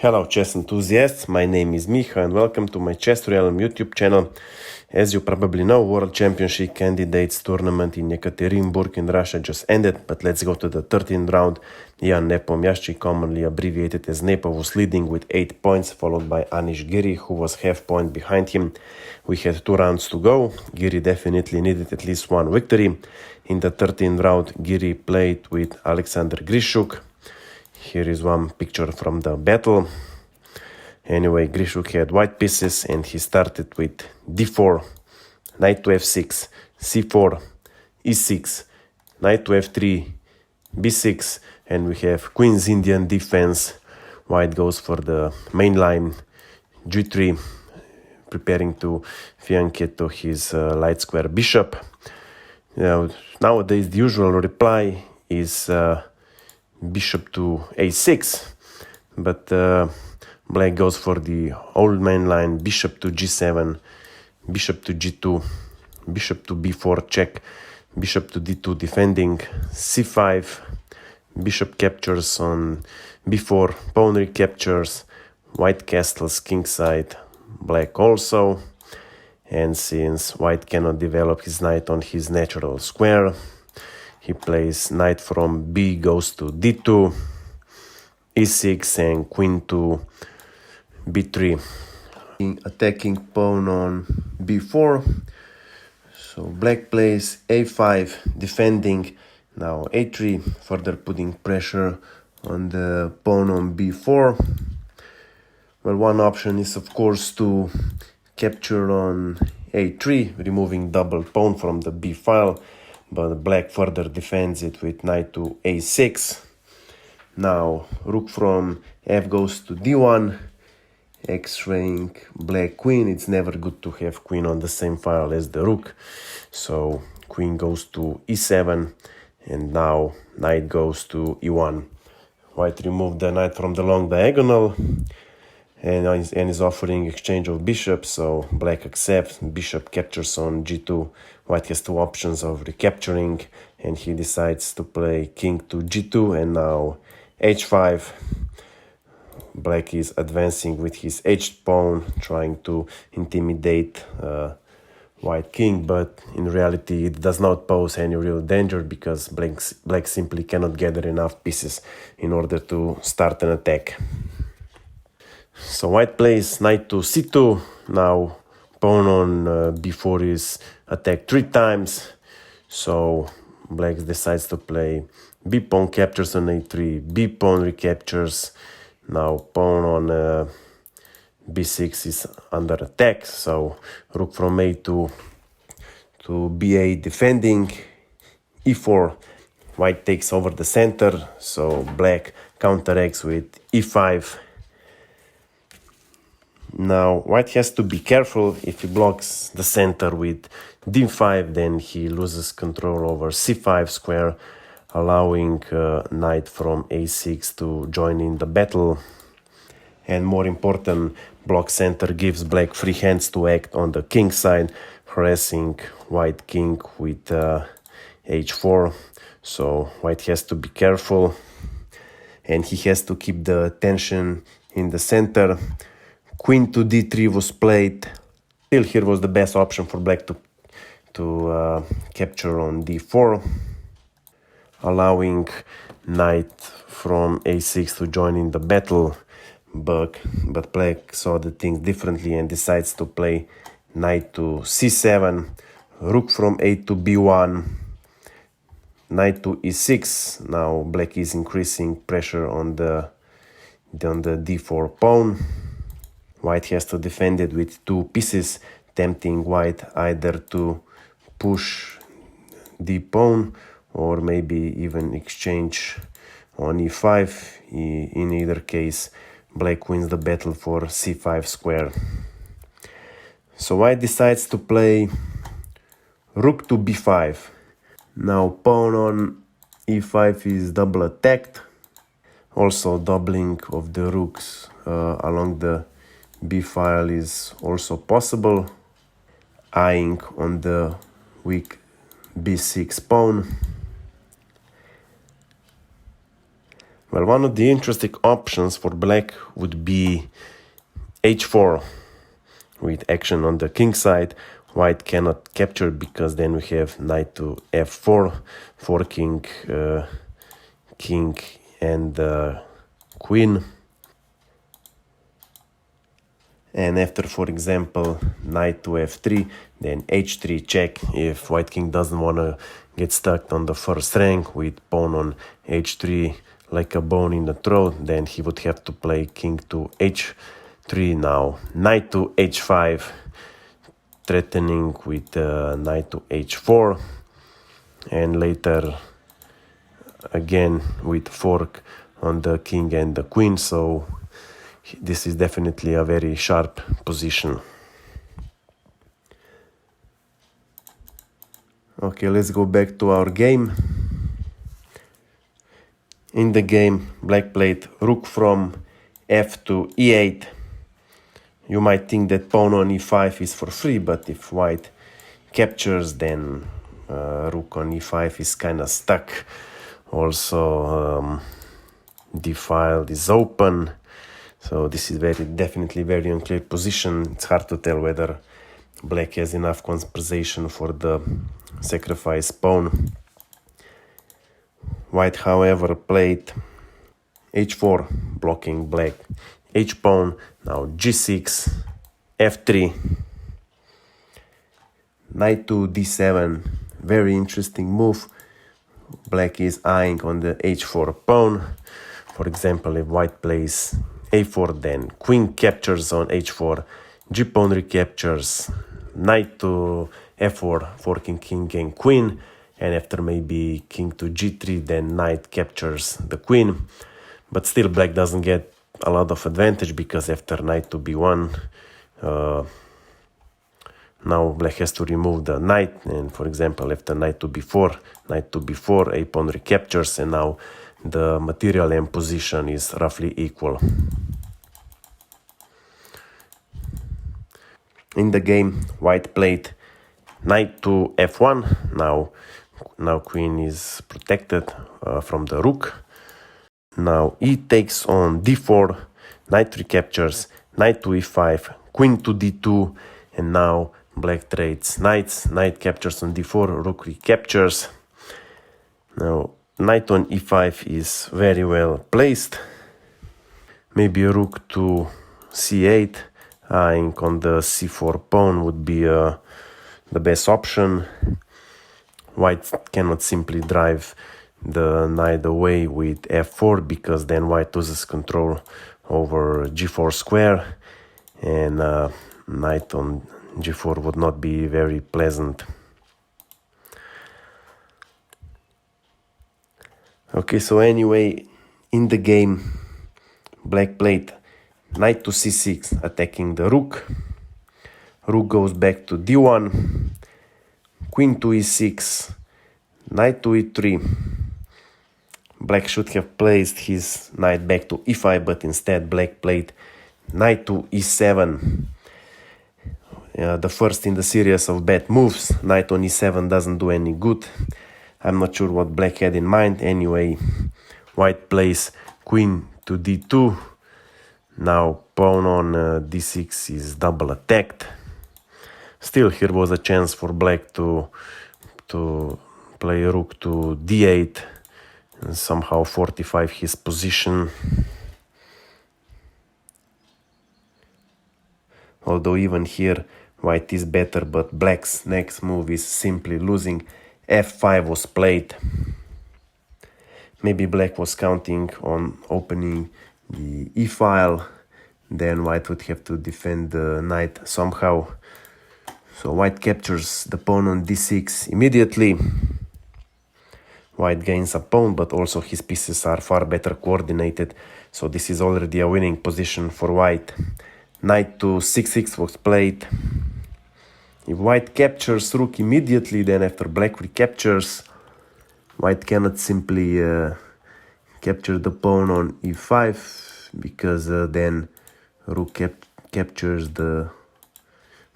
Hello chess enthusiasts, my name is Miha and welcome to my Chess Realm YouTube channel. As you probably know, World Championship Candidates Tournament in Yekaterinburg in Russia just ended, but let's go to the 13th round. Jan Nepomniachtchi, commonly abbreviated as Nepo, was leading with 8 points, followed by Anish Giri, who was half point behind him. We had 2 rounds to go. Giri definitely needed at least one victory. In the 13th round, Giri played with Alexander Grishuk. Here is one picture from the battle. Anyway, Grishuk had white pieces and he started with d4, knight to f6, c4, e6, knight to f3, b6, and we have Queen's Indian defense. White goes for the main line, g3, preparing to fianchetto his light square bishop. Nowadays the usual reply is bishop to a6, but Black goes for the old main line, bishop to g7, bishop to g2, bishop to b4 check, bishop to d2 defending, c5, bishop captures on b4, pawn recaptures, white castles kingside, black also, and since white cannot develop his knight on his natural square, he plays knight from b goes to d2, e6 and queen to b3. Attacking pawn on b4. So black plays a5, defending. Now a3, further putting pressure on the pawn on b4. Well, one option is of course to capture on a3, removing double pawn from the b file, but black further defends it with knight to a6. Now rook from f goes to d1, x-raying black queen. It's never good to have queen on the same file as the rook, so queen goes to e7, and now knight goes to e1. White removed the knight from the long diagonal and is offering exchange of bishops, so black accepts. Bishop captures on g2. White has 2 options of recapturing, and he decides to play king to g2, and now h5. Black is advancing with his h pawn, trying to intimidate white king, but in reality it does not pose any real danger because black simply cannot gather enough pieces in order to start an attack. So white plays knight to c2. Now pawn on b4 is attacked 3 times, so black decides to play b pawn captures on a3, b pawn recaptures. Now pawn on b6 is under attack, so rook from a2 to b8 defending, e4. White takes over the center, so black counteracts with e5. Now white has to be careful. If he blocks the center with d5, then he loses control over c5 square, allowing knight from a6 to join in the battle. And more important, block center gives black free hands to act on the king side, harassing white king with h4. So white has to be careful, and he has to keep the tension in the center. Queen to d3 was played. Still, here was the best option for black to capture on d4, allowing knight from a6 to join in the battle, but black saw the things differently and decides to play knight to c7, rook from a to b1, knight to e6. Now black is increasing pressure on the d4 pawn. White has to defend it with 2 pieces, tempting white either to push the pawn or maybe even exchange on e5. In either case, black wins the battle for c5 square. So white decides to play rook to b5. Now pawn on e5 is double attacked. Also doubling of the rooks along the b file is also possible, eyeing on the weak b6 pawn. Well, one of the interesting options for black would be h4 with action on the king side. White cannot capture because then we have knight to f4, forking king and queen. And after, for example, knight to f3, then h3 check if white king doesn't want to get stuck on the first rank with pawn on h3 like a bone in the throat, then he would have to play king to h3 now. Knight to h5, threatening with knight to h4, and later again with fork on the king and the queen, so this is definitely a very sharp position. Okay, let's go back to our game. In the game, black played rook from f to e8. You might think that pawn on e5 is for free, but if white captures, then rook on e5 is kind of stuck. Also, d file is open. So this is definitely very unclear position. It's hard to tell whether black has enough compensation for the sacrifice pawn. White, however, played h4, blocking black h pawn. Now g6, f3, knight to d7. Very interesting move. Black is eyeing on the h4 pawn. For example, if white plays a4, then queen captures on h4, g pawn recaptures, knight to f4, forking king and queen, and after maybe king to g3, then knight captures the queen. But still black doesn't get a lot of advantage because after knight to b1, now black has to remove the knight, and for example after knight to b4, a pawn recaptures, and now the material and position is roughly equal. In the game, white played knight to f1. Now queen is protected from the rook. Now e takes on d4, knight recaptures, knight to e5, queen to d2, and now black trades knights. Knight captures on d4, rook recaptures. Now knight on e5 is very well placed. Maybe a rook to c8, eyeing on the c4 pawn would be the best option. White cannot simply drive the knight away with f4 because then white loses control over g4 square, and knight on g4 would not be very pleasant. Okay, so anyway, in the game, black played knight to c6, attacking the rook. Rook goes back to d1, queen to e6, knight to e3. Black should have placed his knight back to e5, but instead black played knight to e7. The first in the series of bad moves. Knight on e7 doesn't do any good. I'm not sure what black had in mind. Anyway, white plays queen to d2. Now pawn on d6 is double attacked. Still, here was a chance for black to play rook to d8 and somehow fortify his position. Although even here white is better, but black's next move is simply losing. f5 was played. Maybe black was counting on opening the e-file, then white would have to defend the knight somehow. So white captures the pawn on d6 immediately. White gains a pawn, but also his pieces are far better coordinated, so this is already a winning position for white. Knight to c6 was played. If white captures rook immediately, then after black recaptures, white cannot simply capture the pawn on e5 because then rook captures the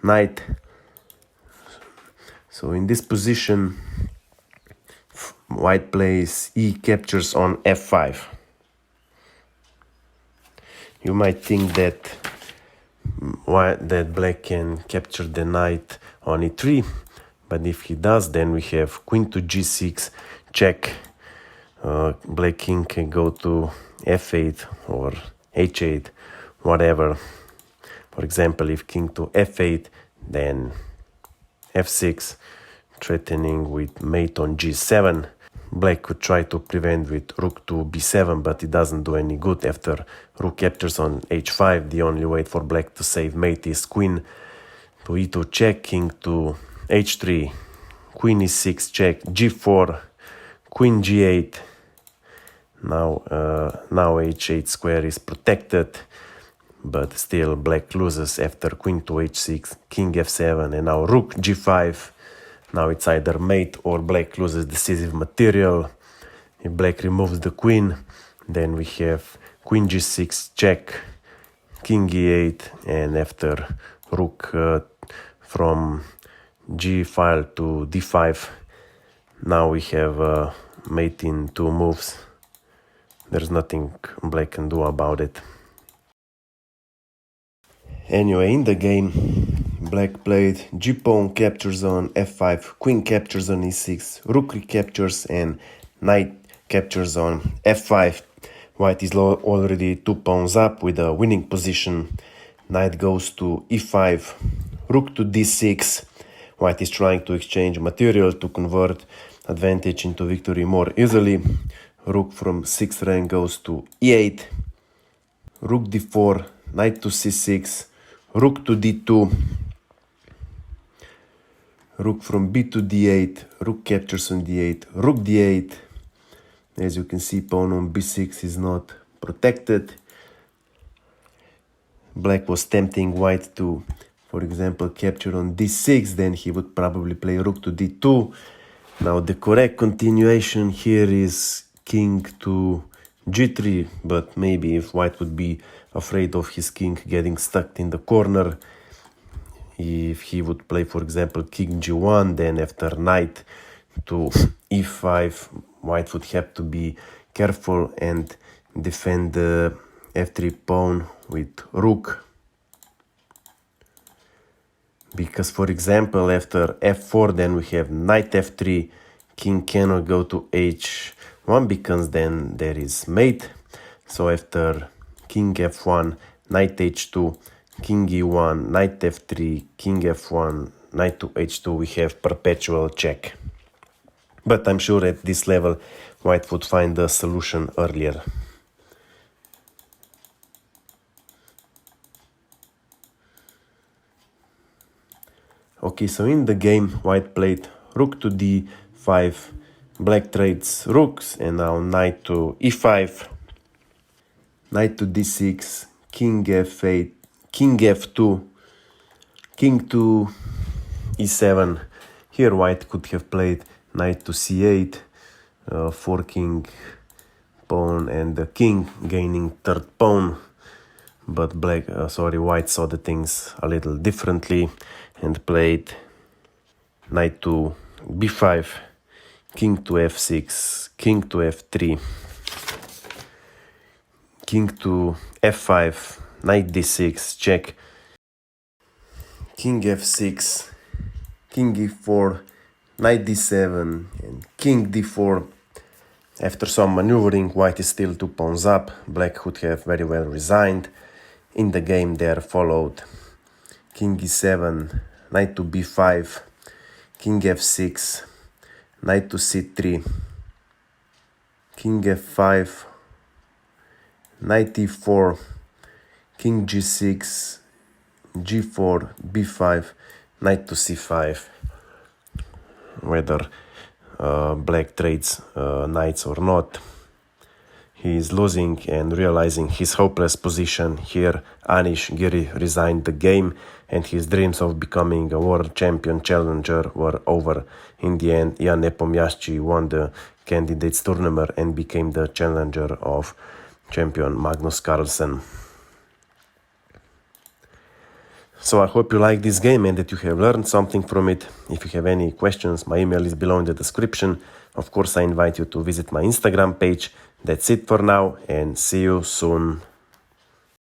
knight. So in this position, white plays e captures on f5. You might think that black can capture the knight on e3, but if he does, then we have queen to g6, check. Black king can go to f8 or h8, whatever. For example, if king to f8, then f6, threatening with mate on g7. Black could try to prevent with rook to b7, but it doesn't do any good. After rook captures on h5, the only way for black to save mate is queen to e2 check, king to h3, queen e6 check, g4, queen g8. Now h8 square is protected, but still black loses after queen to h6, king f7, and now rook g5. Now it's either mate or black loses decisive material. If black removes the queen, then we have queen g6 check, king e8, and after rook from g file to d5, now we have mate in 2 moves. There's nothing black can do about it. Anyway, in the game, black played g-pawn captures on f5, queen captures on e6, rook recaptures, and knight captures on f5. White is already 2 pawns up with a winning position. Knight goes to e5, rook to d6. White is trying to exchange material to convert advantage into victory more easily. Rook from 6th rank goes to e8, rook d4, knight to c6, rook to d2, rook from b to d8, rook captures on d8, rook d8. As you can see, pawn on b6 is not protected. Black was tempting white to, for example, capture on d6, then he would probably play rook to d2. Now the correct continuation here is king to g3, but maybe if white would be afraid of his king getting stuck in the corner, if he would play, for example, king g1, then after knight to e5, white would have to be careful and defend the f3 pawn with rook. Because, for example, after f4, then we have knight f3, king cannot go to h1 because then there is mate. So after king f1, knight h2, king e1, knight f3, king f1, knight to h2, we have perpetual check. But I'm sure at this level, white would find the solution earlier. Okay, so in the game, white played rook to d5, black trades rooks, and now knight to e5, knight to d6, king f8, king f2, king to e7. Here white could have played knight to c8, forking pawn and the king gaining third pawn. But white saw the things a little differently and played knight to b5, king to f6, king to f3, king to f5, knight d6, check, king f6, king e4, knight d7, and king d4. After some maneuvering, white is still 2 pawns up. Black could have very well resigned. In the game there followed king e7, knight to b5, king f6, knight to c3, king f5, knight e4, king g6, g4, b5, knight to c5. Whether black trades knights or not, he is losing and realizing his hopeless position. Here Anish Giri resigned the game and his dreams of becoming a world champion challenger were over. In the end, Jan Nepomniachtchi won the candidates tournament and became the challenger of champion Magnus Carlsen. So I hope you like this game and that you have learned something from it. If you have any questions, my email is below in the description. Of course, I invite you to visit my Instagram page. That's it for now and see you soon.